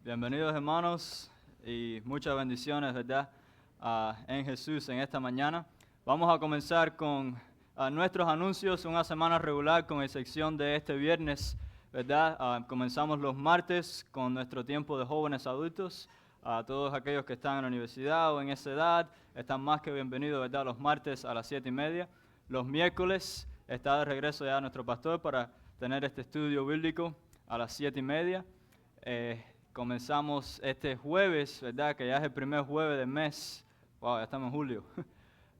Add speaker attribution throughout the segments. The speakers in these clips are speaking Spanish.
Speaker 1: Bienvenidos hermanos y muchas bendiciones, ¿verdad? En Jesús en esta mañana. Vamos a comenzar con nuestros anuncios, una semana regular con excepción de este viernes, ¿verdad? Comenzamos los martes con nuestro tiempo de jóvenes adultos. A todos aquellos que están en la universidad o en esa edad, están más que bienvenidos, ¿verdad? Los martes a las 7:30. Los miércoles está de regreso ya nuestro pastor para tener este estudio bíblico a las 7:30. Comenzamos este jueves, ¿verdad? Que ya es el primer jueves del mes. Wow, ya estamos en julio.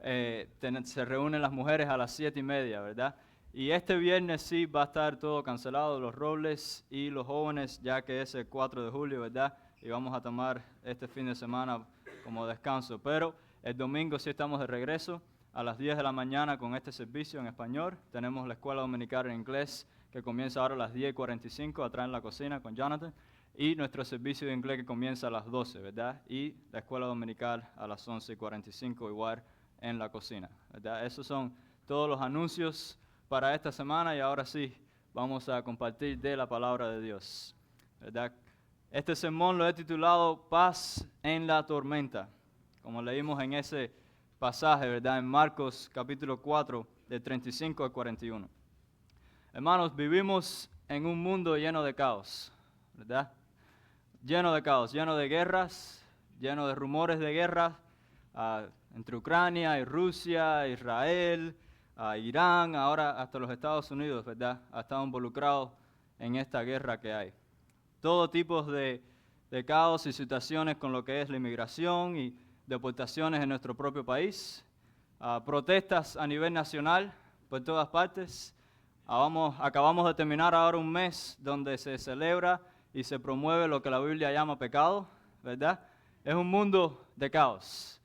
Speaker 1: Se reúnen las mujeres a las 7:30, ¿verdad? Y este viernes sí va a estar todo cancelado, los roles y los jóvenes, ya que es el 4 de julio, ¿verdad? Y vamos a tomar este fin de semana como descanso. Pero el domingo sí estamos de regreso a las 10 de la mañana con este servicio en español. Tenemos la escuela dominical en inglés que comienza ahora a las 10:45 atrás en la cocina con Jonathan. Y nuestro servicio de inglés que comienza a las 12, ¿verdad? Y la escuela dominical a las 11:45 igual en la cocina, ¿verdad? Esos son todos los anuncios para esta semana y ahora sí vamos a compartir de la palabra de Dios, ¿verdad? Este sermón lo he titulado Paz en la tormenta, como leímos en ese pasaje, ¿verdad? En Marcos capítulo 4, de 35 al 41. Hermanos, vivimos en un mundo lleno de caos, ¿verdad? Lleno de caos, lleno de guerras, lleno de rumores de guerra entre Ucrania y Rusia, Israel, Irán, ahora hasta los Estados Unidos, ¿verdad? Ha estado involucrado en esta guerra que hay. Todo tipo de caos y situaciones con lo que es la inmigración y deportaciones en nuestro propio país, protestas a nivel nacional por todas partes. Acabamos de terminar ahora un mes donde se celebra y se promueve lo que la Biblia llama pecado, ¿verdad? Es un mundo de caos.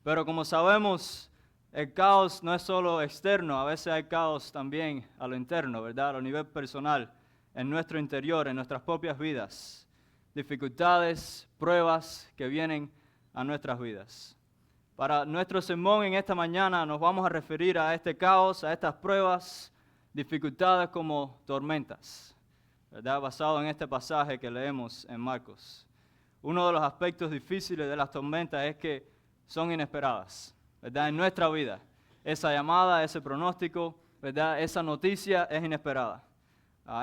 Speaker 1: Pero como sabemos, el caos no es solo externo, a veces hay caos también a lo interno, ¿verdad? A lo nivel personal, en nuestro interior, en nuestras propias vidas. Dificultades, pruebas que vienen a nuestras vidas. Para nuestro sermón en esta mañana nos vamos a referir a este caos, a estas pruebas, dificultades como tormentas, ¿verdad? Basado en este pasaje que leemos en Marcos. Uno de los aspectos difíciles de las tormentas es que son inesperadas, ¿verdad? En nuestra vida, esa llamada, ese pronóstico, ¿verdad? Esa noticia es inesperada,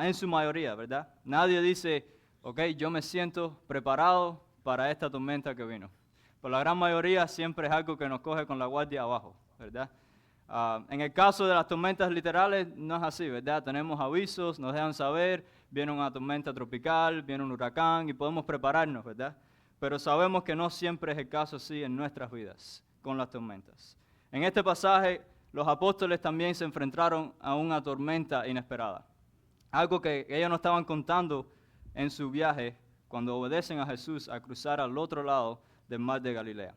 Speaker 1: en su mayoría, ¿verdad? Nadie dice, ok, yo me siento preparado para esta tormenta que vino. Por la gran mayoría siempre es algo que nos coge con la guardia abajo, ¿verdad? En el caso de las tormentas literales no es así, ¿verdad? Tenemos avisos, nos dejan saber, viene una tormenta tropical, viene un huracán y podemos prepararnos, ¿verdad? Pero sabemos que no siempre es el caso así en nuestras vidas con las tormentas. En este pasaje los apóstoles también se enfrentaron a una tormenta inesperada. Algo que ellos no estaban contando en su viaje cuando obedecen a Jesús a cruzar al otro lado del mar de Galilea.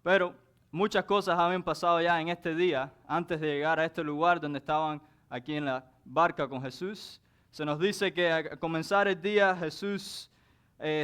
Speaker 1: Pero muchas cosas habían pasado ya en este día, antes de llegar a este lugar donde estaban aquí en la barca con Jesús. Se nos dice que al comenzar el día Jesús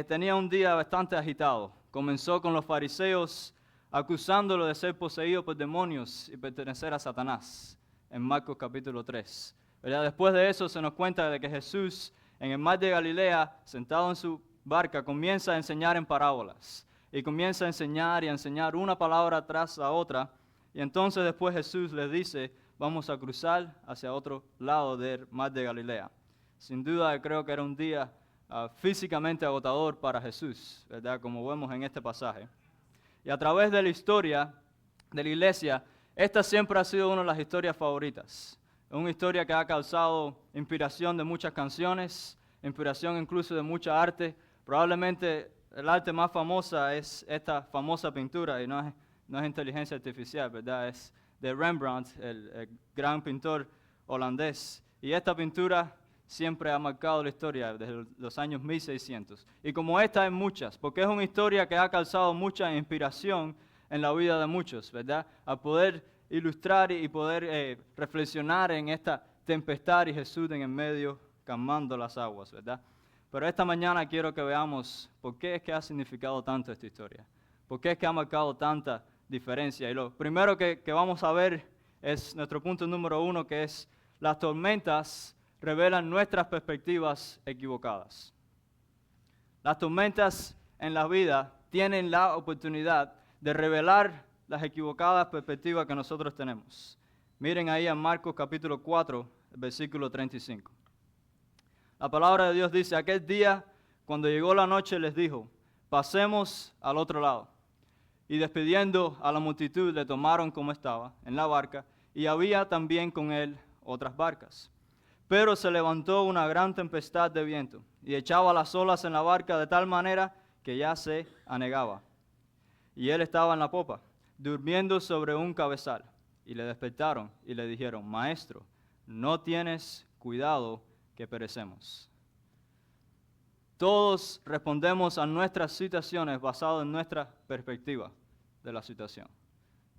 Speaker 1: tenía un día bastante agitado. Comenzó con los fariseos acusándolo de ser poseído por demonios y pertenecer a Satanás, en Marcos capítulo 3. ¿Verdad? Después de eso se nos cuenta de que Jesús en el mar de Galilea, sentado en su barca, comienza a enseñar en parábolas. Y comienza a enseñar una palabra tras la otra. Y entonces después Jesús les dice, vamos a cruzar hacia otro lado del mar de Galilea. Sin duda creo que era un día físicamente agotador para Jesús, ¿verdad? Como vemos en este pasaje. Y a través de la historia de la iglesia, esta siempre ha sido una de las historias favoritas. Es una historia que ha causado inspiración de muchas canciones, inspiración incluso de mucha arte. Probablemente el arte más famosa es esta famosa pintura, y no es inteligencia artificial, ¿verdad? Es de Rembrandt, el gran pintor holandés. Y esta pintura siempre ha marcado la historia desde los años 1600. Y como esta hay muchas, porque es una historia que ha causado mucha inspiración en la vida de muchos, ¿verdad? A poder ilustrar y poder reflexionar en esta tempestad y Jesús en el medio calmando las aguas, ¿verdad? Pero esta mañana quiero que veamos por qué es que ha significado tanto esta historia. Por qué es que ha marcado tanta diferencia. Y lo primero que vamos a ver es nuestro punto número 1, que es las tormentas revelan nuestras perspectivas equivocadas. Las tormentas en la vida tienen la oportunidad de revelar las equivocadas perspectivas que nosotros tenemos. Miren ahí en Marcos capítulo 4, versículo 35. La palabra de Dios dice, aquel día, cuando llegó la noche, les dijo, pasemos al otro lado. Y despidiendo a la multitud, le tomaron como estaba, en la barca, y había también con él otras barcas. Pero se levantó una gran tempestad de viento, y echaba las olas en la barca de tal manera que ya se anegaba. Y él estaba en la popa, durmiendo sobre un cabezal. Y le despertaron y le dijeron, Maestro, ¿no tienes cuidado que perecemos? Todos respondemos a nuestras situaciones basado en nuestra perspectiva de la situación,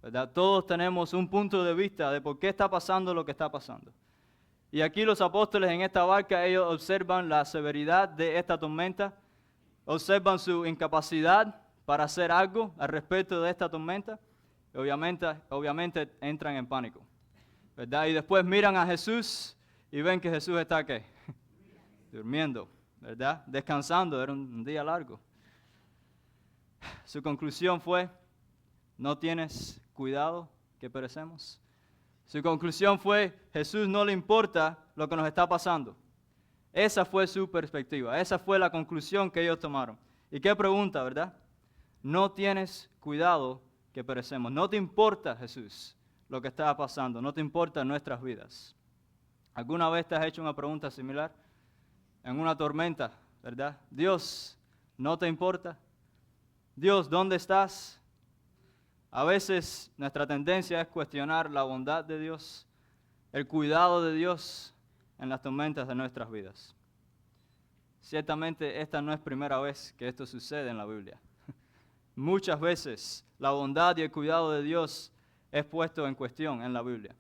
Speaker 1: ¿verdad? Todos tenemos un punto de vista de por qué está pasando lo que está pasando. Y aquí los apóstoles en esta barca, ellos observan la severidad de esta tormenta, observan su incapacidad para hacer algo al respecto de esta tormenta, y obviamente entran en pánico, ¿verdad? Y después miran a Jesús y ven que Jesús está ¿qué? Durmiendo, ¿verdad? Descansando, era un día largo. Su conclusión fue, ¿no tienes cuidado que perecemos? Su conclusión fue, Jesús no le importa lo que nos está pasando. Esa fue su perspectiva, esa fue la conclusión que ellos tomaron. ¿Y qué pregunta, verdad? No tienes cuidado que perecemos. No te importa, Jesús, lo que está pasando, no te importan nuestras vidas. ¿Alguna vez te has hecho una pregunta similar? En una tormenta, ¿verdad? Dios, ¿no te importa? Dios, ¿dónde estás? A veces nuestra tendencia es cuestionar la bondad de Dios, el cuidado de Dios en las tormentas de nuestras vidas. Ciertamente esta no es primera vez que esto sucede en la Biblia. Muchas veces la bondad y el cuidado de Dios es puesto en cuestión en la Biblia.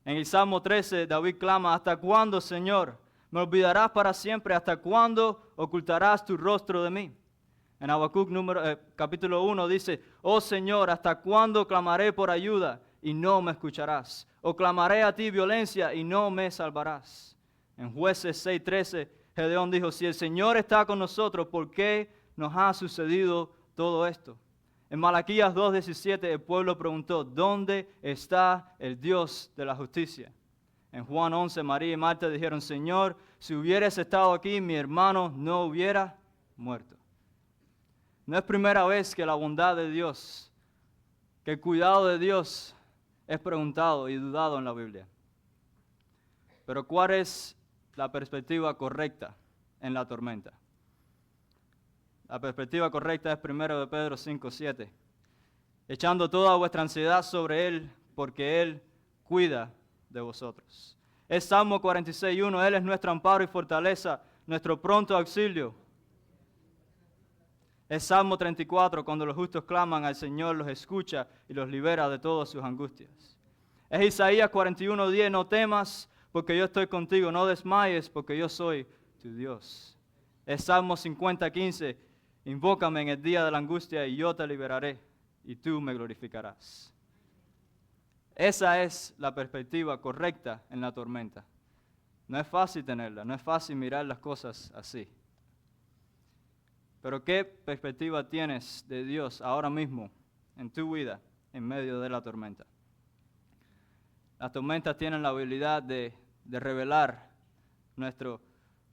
Speaker 1: En el Salmo 13, David clama, ¿hasta cuándo, Señor? ¿Me olvidarás para siempre? ¿Hasta cuándo ocultarás tu rostro de mí? En Habacuc capítulo 1 dice, oh Señor, ¿hasta cuándo clamaré por ayuda y no me escucharás? O clamaré a ti violencia y no me salvarás. En Jueces 6:13, Gedeón dijo, si el Señor está con nosotros, ¿por qué nos ha sucedido todo esto? En Malaquías 2:17 el pueblo preguntó, ¿dónde está el Dios de la justicia? En Juan 11, María y Marta dijeron, Señor, si hubieras estado aquí, mi hermano no hubiera muerto. No es primera vez que la bondad de Dios, que el cuidado de Dios es preguntado y dudado en la Biblia. Pero ¿cuál es la perspectiva correcta en la tormenta? La perspectiva correcta es 1 de Pedro 5:7. Echando toda vuestra ansiedad sobre Él, porque Él cuida de vosotros. Es Salmo 46:1, Él es nuestro amparo y fortaleza, nuestro pronto auxilio. Es Salmo 34, cuando los justos claman al Señor, los escucha y los libera de todas sus angustias. Es Isaías 41:10, no temas, porque yo estoy contigo, no desmayes, porque yo soy tu Dios. Es Salmo 50:15, invócame en el día de la angustia y yo te liberaré, y tú me glorificarás. Esa es la perspectiva correcta en la tormenta. No es fácil tenerla, no es fácil mirar las cosas así. Pero ¿qué perspectiva tienes de Dios ahora mismo en tu vida en medio de la tormenta? Las tormentas tienen la habilidad de revelar nuestro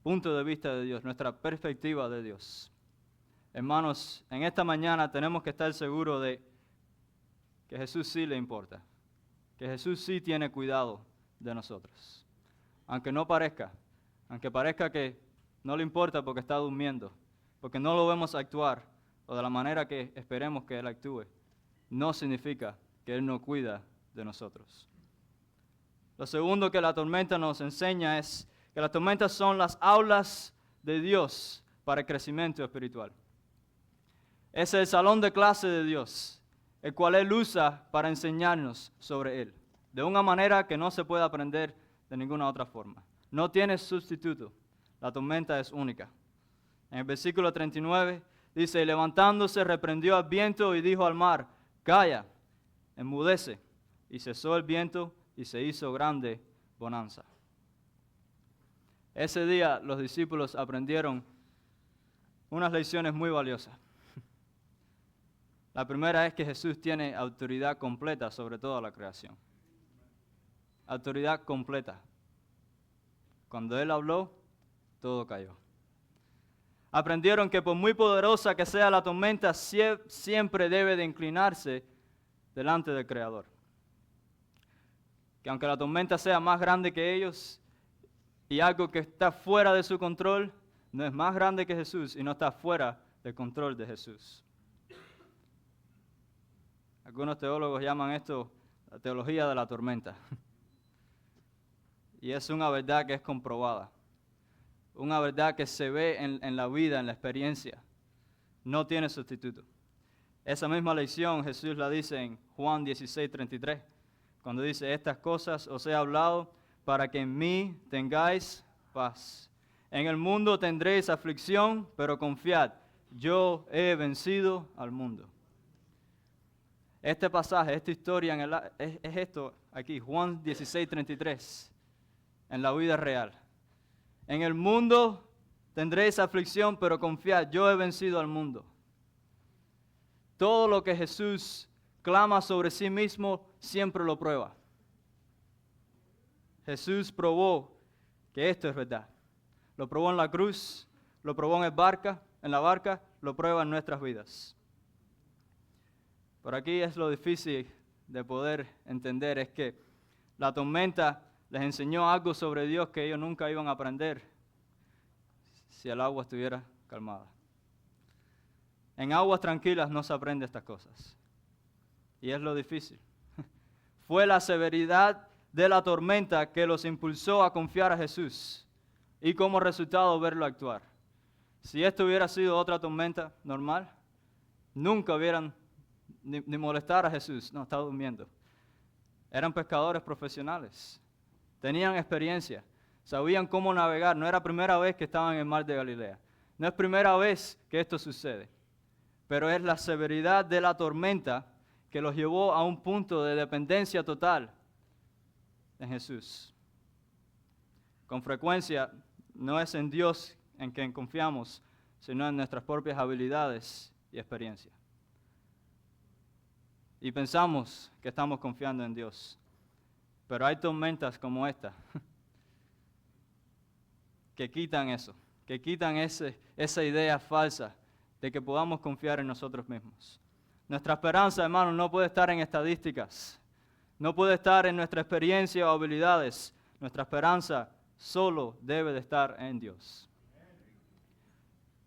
Speaker 1: punto de vista de Dios, nuestra perspectiva de Dios. Hermanos, en esta mañana tenemos que estar seguros de que Jesús sí le importa, que Jesús sí tiene cuidado de nosotros. Aunque no parezca, aunque parezca que no le importa porque está durmiendo, porque no lo vemos actuar o de la manera que esperemos que Él actúe, no significa que Él no cuida de nosotros. Lo segundo que la tormenta nos enseña es que las tormentas son las aulas de Dios para el crecimiento espiritual. Es el salón de clase de Dios, el cual Él usa para enseñarnos sobre Él, de una manera que no se puede aprender de ninguna otra forma. No tiene sustituto, la tormenta es única. En el versículo 39 dice, levantándose reprendió al viento y dijo al mar, calla, enmudece. Y cesó el viento y se hizo grande bonanza. Ese día los discípulos aprendieron unas lecciones muy valiosas. La primera es que Jesús tiene autoridad completa sobre toda la creación. Autoridad completa. Cuando Él habló, todo cayó. Aprendieron que por muy poderosa que sea la tormenta, siempre debe de inclinarse delante del Creador. Que aunque la tormenta sea más grande que ellos y algo que está fuera de su control, no es más grande que Jesús y no está fuera del control de Jesús. Algunos teólogos llaman esto la teología de la tormenta. Y es una verdad que es comprobada. Una verdad que se ve en la vida, en la experiencia. No tiene sustituto. Esa misma lección Jesús la dice en Juan 16:33, cuando dice, estas cosas os he hablado para que en mí tengáis paz. En el mundo tendréis aflicción, pero confiad, yo he vencido al mundo. Este pasaje, esta historia es esto aquí, Juan 16:33, en la vida real. En el mundo tendréis aflicción, pero confiad, yo he vencido al mundo. Todo lo que Jesús clama sobre sí mismo, siempre lo prueba. Jesús probó que esto es verdad. Lo probó en la cruz, lo probó en la barca, lo prueba en nuestras vidas. Por aquí es lo difícil de poder entender, es que la tormenta les enseñó algo sobre Dios que ellos nunca iban a aprender si el agua estuviera calmada. En aguas tranquilas no se aprende estas cosas. Y es lo difícil. Fue la severidad de la tormenta que los impulsó a confiar a Jesús y como resultado verlo actuar. Si esto hubiera sido otra tormenta normal, nunca hubieran ni molestar a Jesús. No, estaba durmiendo. Eran pescadores profesionales. Tenían experiencia. Sabían cómo navegar. No era primera vez que estaban en el mar de Galilea. No es primera vez que esto sucede. Pero es la severidad de la tormenta que los llevó a un punto de dependencia total en Jesús. Con frecuencia no es en Dios en quien confiamos, sino en nuestras propias habilidades y experiencia. Y pensamos que estamos confiando en Dios. Pero hay tormentas como esta que quitan eso, que quitan esa idea falsa de que podamos confiar en nosotros mismos. Nuestra esperanza, hermanos, no puede estar en estadísticas, no puede estar en nuestra experiencia o habilidades. Nuestra esperanza solo debe de estar en Dios.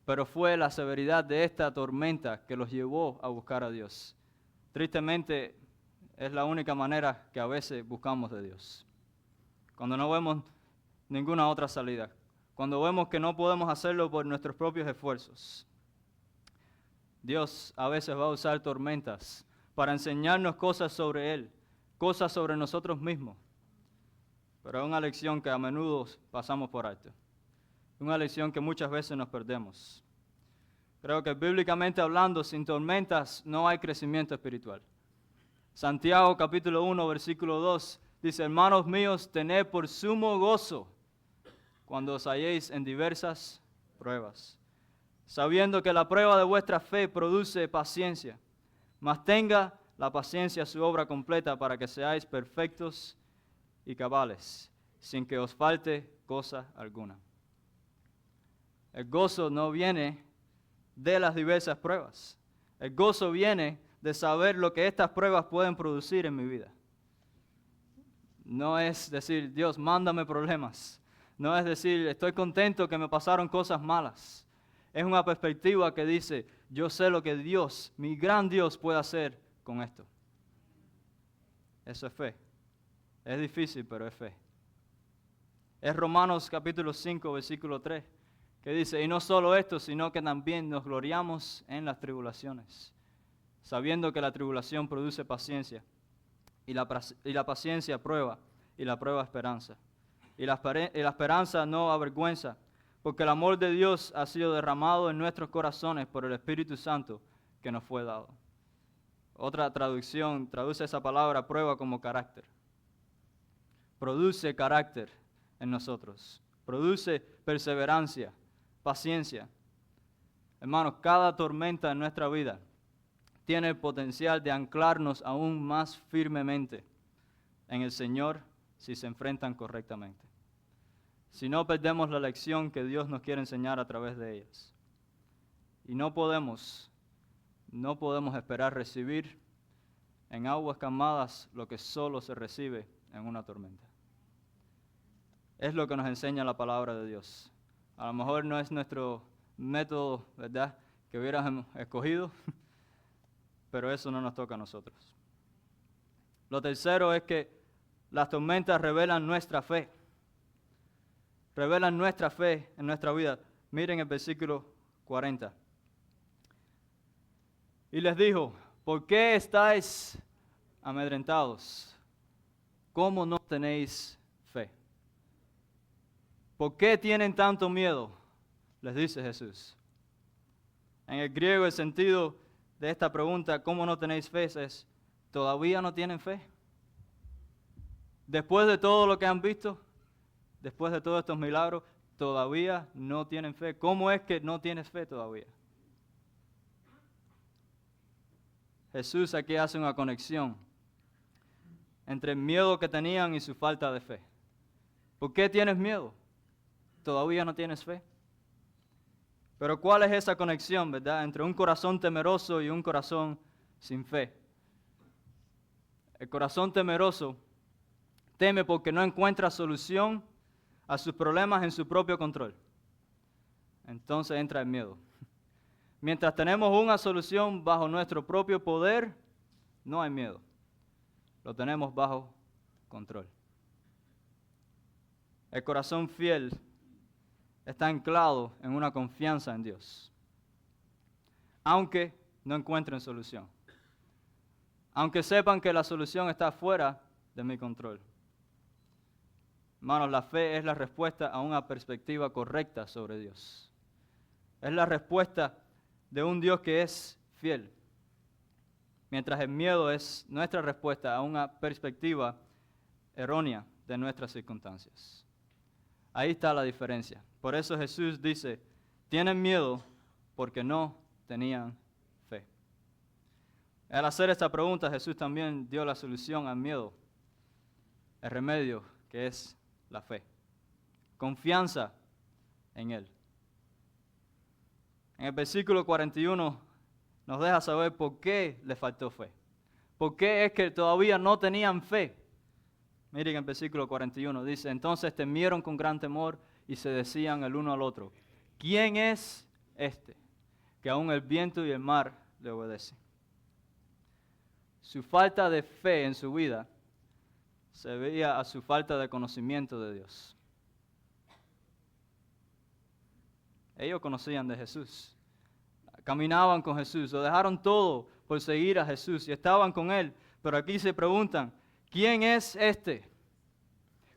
Speaker 1: Pero fue la severidad de esta tormenta que los llevó a buscar a Dios. Tristemente, es la única manera que a veces buscamos de Dios. Cuando no vemos ninguna otra salida, cuando vemos que no podemos hacerlo por nuestros propios esfuerzos. Dios a veces va a usar tormentas para enseñarnos cosas sobre Él, cosas sobre nosotros mismos. Pero es una lección que a menudo pasamos por alto. Una lección que muchas veces nos perdemos. Creo que bíblicamente hablando, sin tormentas no hay crecimiento espiritual. Santiago capítulo 1, versículo 2, dice, hermanos míos, tened por sumo gozo cuando os halléis en diversas pruebas, sabiendo que la prueba de vuestra fe produce paciencia, mas tenga la paciencia su obra completa para que seáis perfectos y cabales, sin que os falte cosa alguna. El gozo no viene de las diversas pruebas. El gozo viene de saber lo que estas pruebas pueden producir en mi vida. No es decir, Dios, mándame problemas. No es decir, estoy contento que me pasaron cosas malas. Es una perspectiva que dice, yo sé lo que Dios, mi gran Dios, puede hacer con esto. Eso es fe. Es difícil, pero es fe. Es Romanos capítulo 5, versículo 3, que dice, y no solo esto, sino que también nos gloriamos en las tribulaciones, sabiendo que la tribulación produce paciencia, y la paciencia prueba, y la prueba esperanza. Y la esperanza no avergüenza, porque el amor de Dios ha sido derramado en nuestros corazones por el Espíritu Santo que nos fue dado. Otra traducción traduce esa palabra prueba como carácter. Produce carácter en nosotros. Produce perseverancia, paciencia. Hermanos, cada tormenta en nuestra vida tiene el potencial de anclarnos aún más firmemente en el Señor si se enfrentan correctamente. Si no perdemos la lección que Dios nos quiere enseñar a través de ellas. Y no podemos esperar recibir en aguas calmadas lo que solo se recibe en una tormenta. Es lo que nos enseña la palabra de Dios. A lo mejor no es nuestro método, ¿verdad?, que hubiéramos escogido, pero eso no nos toca a nosotros. Lo tercero es que las tormentas revelan nuestra fe. Revelan nuestra fe en nuestra vida. Miren el versículo 40. Y les dijo, ¿por qué estáis amedrentados? ¿Cómo no tenéis fe? ¿Por qué tienen tanto miedo? Les dice Jesús. En el griego el sentido de esta pregunta, ¿cómo no tenéis fe? Es, ¿todavía no tienen fe? Después de todo lo que han visto, después de todos estos milagros, todavía no tienen fe. ¿Cómo es que no tienes fe todavía? Jesús aquí hace una conexión entre el miedo que tenían y su falta de fe. ¿Por qué tienes miedo? ¿Todavía no tienes fe? Pero ¿cuál es esa conexión, verdad, entre un corazón temeroso y un corazón sin fe? El corazón temeroso teme porque no encuentra solución a sus problemas en su propio control. Entonces entra el miedo. Mientras tenemos una solución bajo nuestro propio poder, no hay miedo. Lo tenemos bajo control. El corazón fiel está anclado en una confianza en Dios, aunque no encuentren solución, aunque sepan que la solución está fuera de mi control. Hermanos, la fe es la respuesta a una perspectiva correcta sobre Dios. Es la respuesta de un Dios que es fiel, mientras el miedo es nuestra respuesta a una perspectiva errónea de nuestras circunstancias. Ahí está la diferencia. Por eso Jesús dice, tienen miedo porque no tenían fe. Al hacer esta pregunta, Jesús también dio la solución al miedo, el remedio que es la fe. Confianza en Él. En el versículo 41 nos deja saber por qué le faltó fe. ¿Por qué es que todavía no tenían fe? Miren el versículo 41, dice, entonces temieron con gran temor y se decían el uno al otro, ¿quién es este que aún el viento y el mar le obedecen? Su falta de fe en su vida se veía a su falta de conocimiento de Dios. Ellos conocían de Jesús, caminaban con Jesús, lo dejaron todo por seguir a Jesús y estaban con Él, pero aquí se preguntan, ¿quién es este?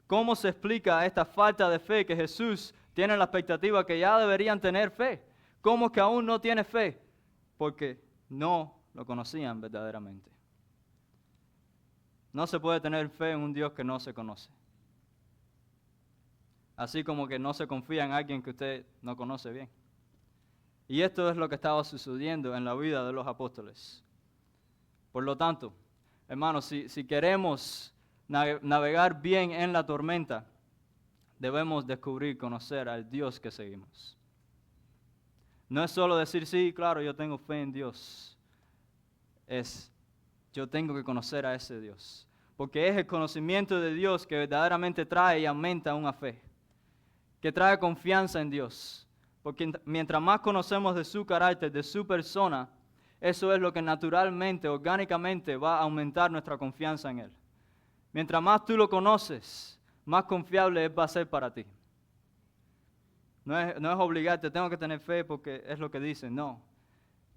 Speaker 1: ¿Cómo se explica esta falta de fe que Jesús tiene la expectativa que ya deberían tener fe? ¿Cómo que aún no tiene fe? Porque no lo conocían verdaderamente. No se puede tener fe en un Dios que no se conoce. Así como que no se confía en alguien que usted no conoce bien. Y esto es lo que estaba sucediendo en la vida de los apóstoles. Por lo tanto, hermanos, si queremos navegar bien en la tormenta, debemos descubrir, conocer al Dios que seguimos. No es solo decir, sí, claro, yo tengo fe en Dios. Yo tengo que conocer a ese Dios. Porque es el conocimiento de Dios que verdaderamente trae y aumenta una fe. Que trae confianza en Dios. Porque mientras más conocemos de su carácter, de su persona, eso es lo que naturalmente, orgánicamente va a aumentar nuestra confianza en Él. Mientras más tú lo conoces, más confiable Él va a ser para ti. No es obligarte, tengo que tener fe porque es lo que dicen, no.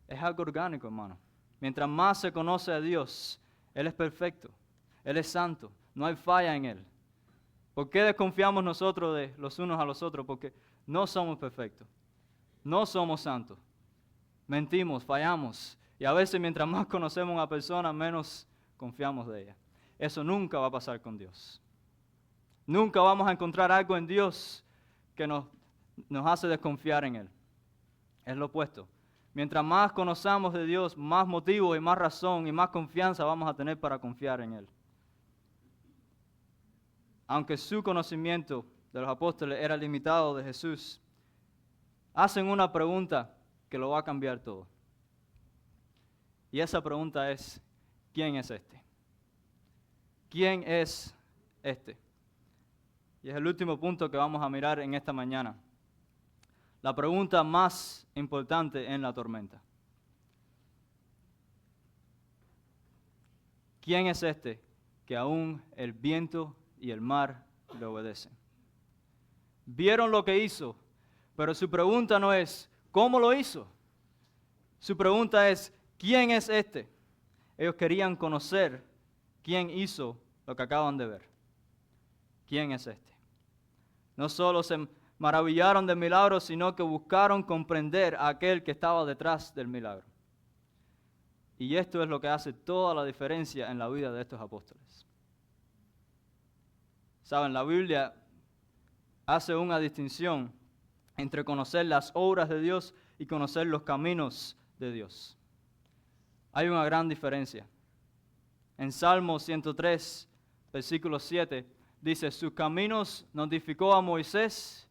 Speaker 1: Es algo orgánico, hermano. Mientras más se conoce a Dios, Él es perfecto, Él es santo, no hay falla en Él. ¿Por qué desconfiamos nosotros de los unos a los otros? Porque no somos perfectos, no somos santos. Mentimos, fallamos. Y a veces mientras más conocemos a una persona, menos confiamos de ella. Eso nunca va a pasar con Dios. Nunca vamos a encontrar algo en Dios que nos hace desconfiar en Él. Es lo opuesto. Mientras más conozcamos de Dios, más motivos y más razón y más confianza vamos a tener para confiar en Él. Aunque su conocimiento de los apóstoles era limitado de Jesús, hacen una pregunta que lo va a cambiar todo. Y esa pregunta es, ¿quién es este? ¿Quién es este? Y es el último punto que vamos a mirar en esta mañana. La pregunta más importante en la tormenta. ¿Quién es este que aún el viento y el mar le obedecen? Vieron lo que hizo, pero su pregunta no es ¿cómo lo hizo? Su pregunta es ¿quién es este? Ellos querían conocer quién hizo lo que acaban de ver. ¿Quién es este? No solo se maravillaron del milagro, sino que buscaron comprender a aquel que estaba detrás del milagro. Y esto es lo que hace toda la diferencia en la vida de estos apóstoles. Saben, la Biblia hace una distinción entre conocer las obras de Dios y conocer los caminos de Dios. Hay una gran diferencia. En Salmo 103, versículo 7, dice, sus caminos notificó a Moisés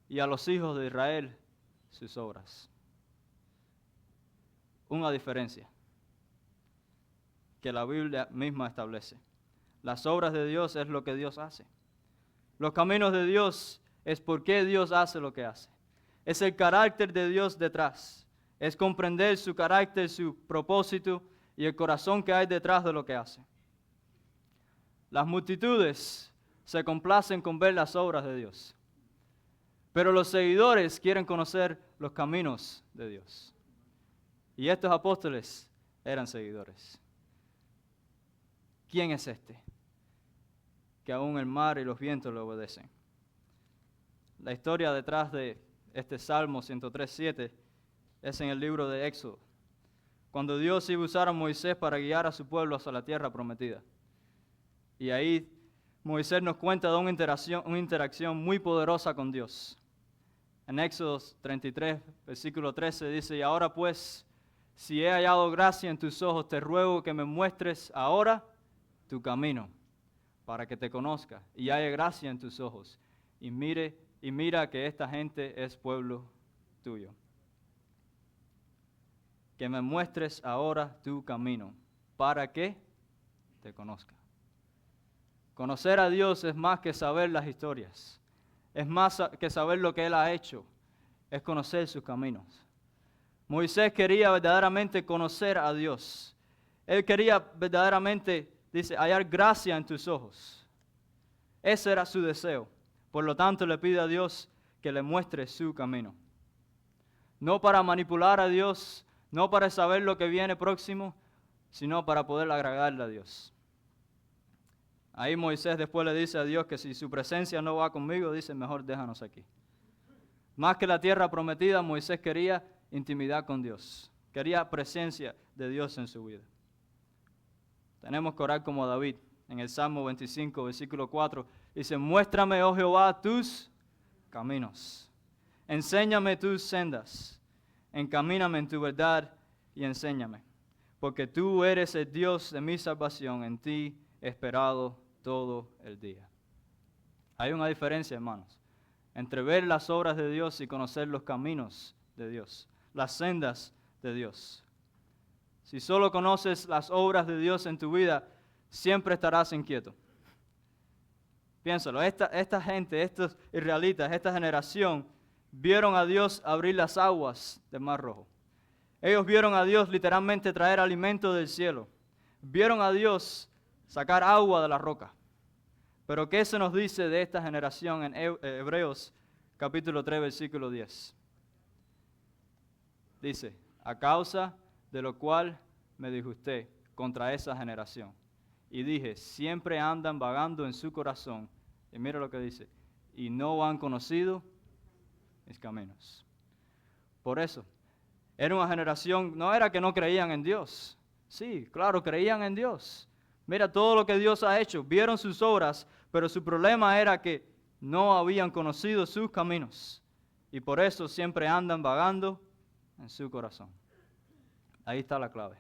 Speaker 1: y a los hijos de Israel sus obras. Una diferencia que la Biblia misma establece. Las obras de Dios es lo que Dios hace. Los caminos de Dios es por qué Dios hace lo que hace. Es el carácter de Dios detrás. Es comprender su carácter, su propósito y el corazón que hay detrás de lo que hace. Las multitudes se complacen con ver las obras de Dios. Pero los seguidores quieren conocer los caminos de Dios. Y estos apóstoles eran seguidores. ¿Quién es este? Que aún el mar y los vientos le obedecen. La historia detrás de este Salmo 103:7 es en el libro de Éxodo, cuando Dios iba a usar a Moisés para guiar a su pueblo hacia la tierra prometida. Y ahí Moisés nos cuenta de una interacción muy poderosa con Dios. En Éxodo 33, versículo 13 dice, y ahora pues, si he hallado gracia en tus ojos, te ruego que me muestres ahora tu camino, para que te conozca y haya gracia en tus ojos. Y mira que esta gente es pueblo tuyo. Que me muestres ahora tu camino, para que te conozca. Conocer a Dios es más que saber las historias. Es más que saber lo que Él ha hecho. Es conocer sus caminos. Moisés quería verdaderamente conocer a Dios. Él quería verdaderamente, dice, hallar gracia en tus ojos. Ese era su deseo. Por lo tanto, le pide a Dios que le muestre su camino. No para manipular a Dios, no para saber lo que viene próximo, sino para poder agradarle a Dios. Ahí Moisés después le dice a Dios que si su presencia no va conmigo, dice, mejor déjanos aquí. Más que la tierra prometida, Moisés quería intimidad con Dios. Quería presencia de Dios en su vida. Tenemos que orar como David. En el Salmo 25, versículo 4, dice, muéstrame, oh Jehová, tus caminos. Enséñame tus sendas. Encamíname en tu verdad y enséñame. Porque tú eres el Dios de mi salvación. En ti he esperado todo el día. Hay una diferencia, hermanos, entre ver las obras de Dios y conocer los caminos de Dios, las sendas de Dios. Si solo conoces las obras de Dios en tu vida, siempre estarás inquieto. Piénsalo, esta gente, estos israelitas, esta generación, vieron a Dios abrir las aguas del Mar Rojo. Ellos vieron a Dios literalmente traer alimento del cielo. Vieron a Dios sacar agua de la roca. Pero ¿qué se nos dice de esta generación en Hebreos capítulo 3, versículo 10? Dice, a causa de lo cual me disgusté contra esa generación. Y dije, siempre andan vagando en su corazón. Y mira lo que dice, y no han conocido mis caminos. Por eso, era una generación, no era que no creían en Dios. Sí, claro, creían en Dios. Mira todo lo que Dios ha hecho, vieron sus obras, pero su problema era que no habían conocido sus caminos. Y por eso siempre andan vagando en su corazón. Ahí está la clave.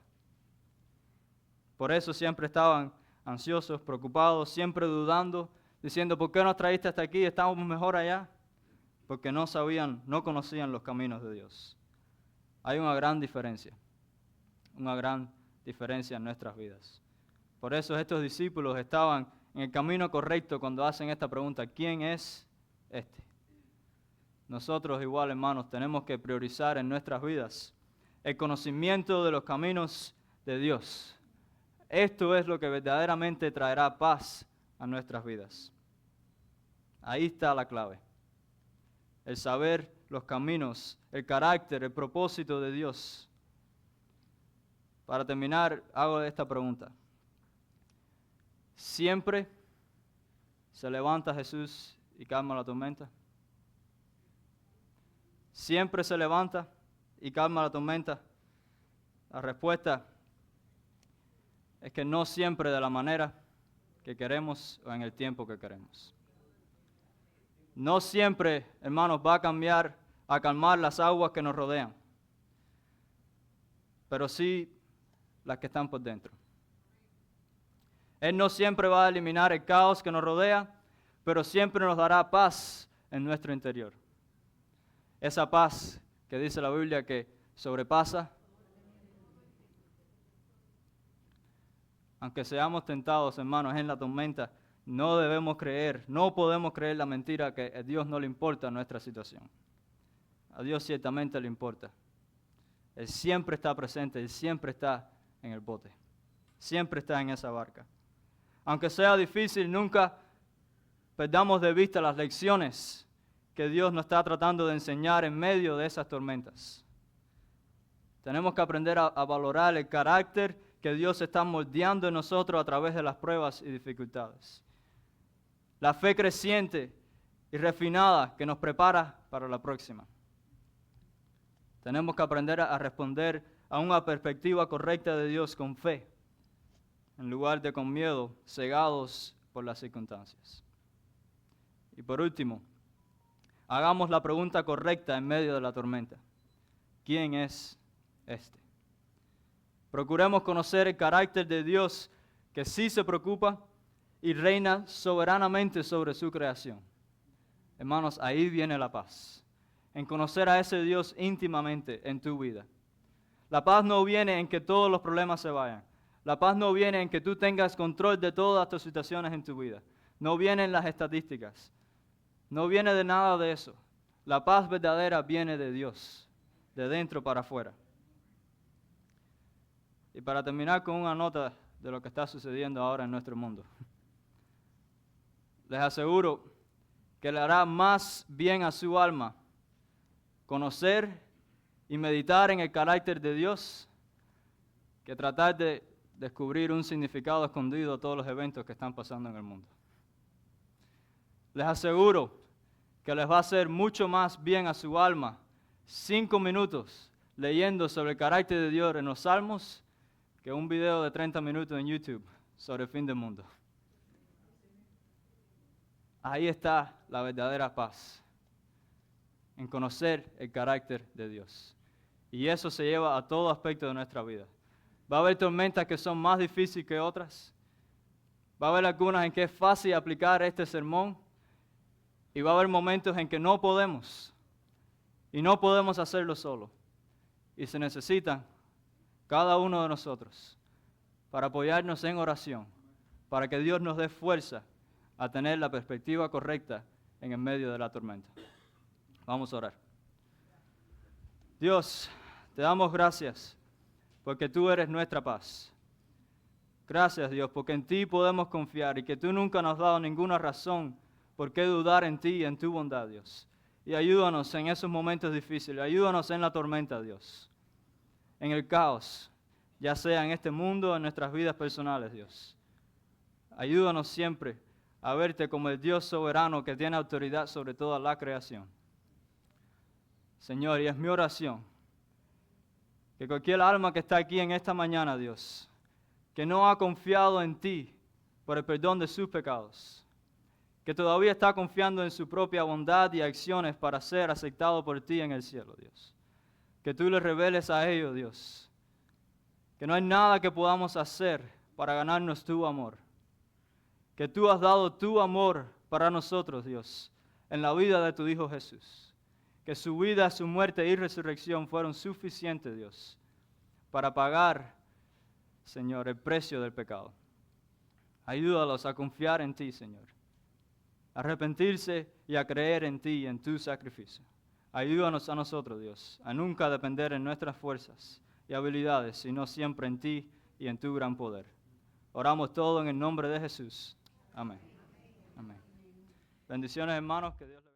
Speaker 1: Por eso siempre estaban ansiosos, preocupados, siempre dudando, diciendo, ¿por qué nos traíste hasta aquí? Estamos mejor allá. Porque no sabían, no conocían los caminos de Dios. Hay una gran diferencia en nuestras vidas. Por eso estos discípulos estaban en el camino correcto cuando hacen esta pregunta, ¿quién es este? Nosotros igual, hermanos, tenemos que priorizar en nuestras vidas el conocimiento de los caminos de Dios. Esto es lo que verdaderamente traerá paz a nuestras vidas. Ahí está la clave. El saber los caminos, el carácter, el propósito de Dios. Para terminar, hago esta pregunta. ¿Siempre se levanta Jesús y calma la tormenta? ¿Siempre se levanta y calma la tormenta? La respuesta es que no siempre de la manera que queremos o en el tiempo que queremos. No siempre, hermanos, va a calmar las aguas que nos rodean, pero sí las que están por dentro. Él no siempre va a eliminar el caos que nos rodea, pero siempre nos dará paz en nuestro interior. Esa paz que dice la Biblia que sobrepasa. Aunque seamos tentados, hermanos, en la tormenta, no podemos creer la mentira que a Dios no le importa nuestra situación. A Dios ciertamente le importa. Él siempre está presente, Él siempre está en el bote. Siempre está en esa barca. Aunque sea difícil, nunca perdamos de vista las lecciones que Dios nos está tratando de enseñar en medio de esas tormentas. Tenemos que aprender a valorar el carácter que Dios está moldeando en nosotros a través de las pruebas y dificultades. La fe creciente y refinada que nos prepara para la próxima. Tenemos que aprender a responder a una perspectiva correcta de Dios con fe, en lugar de con miedo, cegados por las circunstancias. Y por último, hagamos la pregunta correcta en medio de la tormenta. ¿Quién es este? Procuremos conocer el carácter de Dios que sí se preocupa y reina soberanamente sobre su creación. Hermanos, ahí viene la paz. En conocer a ese Dios íntimamente en tu vida. La paz no viene en que todos los problemas se vayan. La paz no viene en que tú tengas control de todas tus situaciones en tu vida. No viene en las estadísticas. No viene de nada de eso. La paz verdadera viene de Dios, de dentro para afuera. Y para terminar con una nota de lo que está sucediendo ahora en nuestro mundo. Les aseguro que le hará más bien a su alma conocer y meditar en el carácter de Dios que tratar de descubrir un significado escondido a todos los eventos que están pasando en el mundo. Les aseguro que les va a hacer mucho más bien a su alma 5 minutos leyendo sobre el carácter de Dios en los Salmos que un video de 30 minutos en YouTube sobre el fin del mundo. Ahí está la verdadera paz, en conocer el carácter de Dios. Y eso se lleva a todo aspecto de nuestra vida. Va a haber tormentas que son más difíciles que otras. Va a haber algunas en que es fácil aplicar este sermón. Y va a haber momentos en que no podemos. Y no podemos hacerlo solo. Y se necesitan cada uno de nosotros para apoyarnos en oración, para que Dios nos dé fuerza a tener la perspectiva correcta en el medio de la tormenta. Vamos a orar. Dios, te damos gracias porque tú eres nuestra paz. Gracias, Dios, porque en ti podemos confiar y que tú nunca nos has dado ninguna razón por qué dudar en ti y en tu bondad, Dios. Y ayúdanos en esos momentos difíciles, ayúdanos en la tormenta, Dios. En el caos, ya sea en este mundo o en nuestras vidas personales, Dios. Ayúdanos siempre a verte como el Dios soberano que tiene autoridad sobre toda la creación. Señor, y es mi oración que cualquier alma que está aquí en esta mañana, Dios, que no ha confiado en ti por el perdón de sus pecados, que todavía está confiando en su propia bondad y acciones para ser aceptado por ti en el cielo, Dios. Que tú les reveles a ellos, Dios, que no hay nada que podamos hacer para ganarnos tu amor, que tú has dado tu amor para nosotros, Dios, en la vida de tu Hijo Jesús, que su vida, su muerte y resurrección fueron suficientes, Dios, para pagar, Señor, el precio del pecado. Ayúdalos a confiar en ti, Señor, a arrepentirse y a creer en ti y en tu sacrificio. Ayúdanos a nosotros, Dios, a nunca depender en nuestras fuerzas y habilidades, sino siempre en ti y en tu gran poder. Oramos todo en el nombre de Jesús. Amén. Amén. Bendiciones, hermanos, que Dios les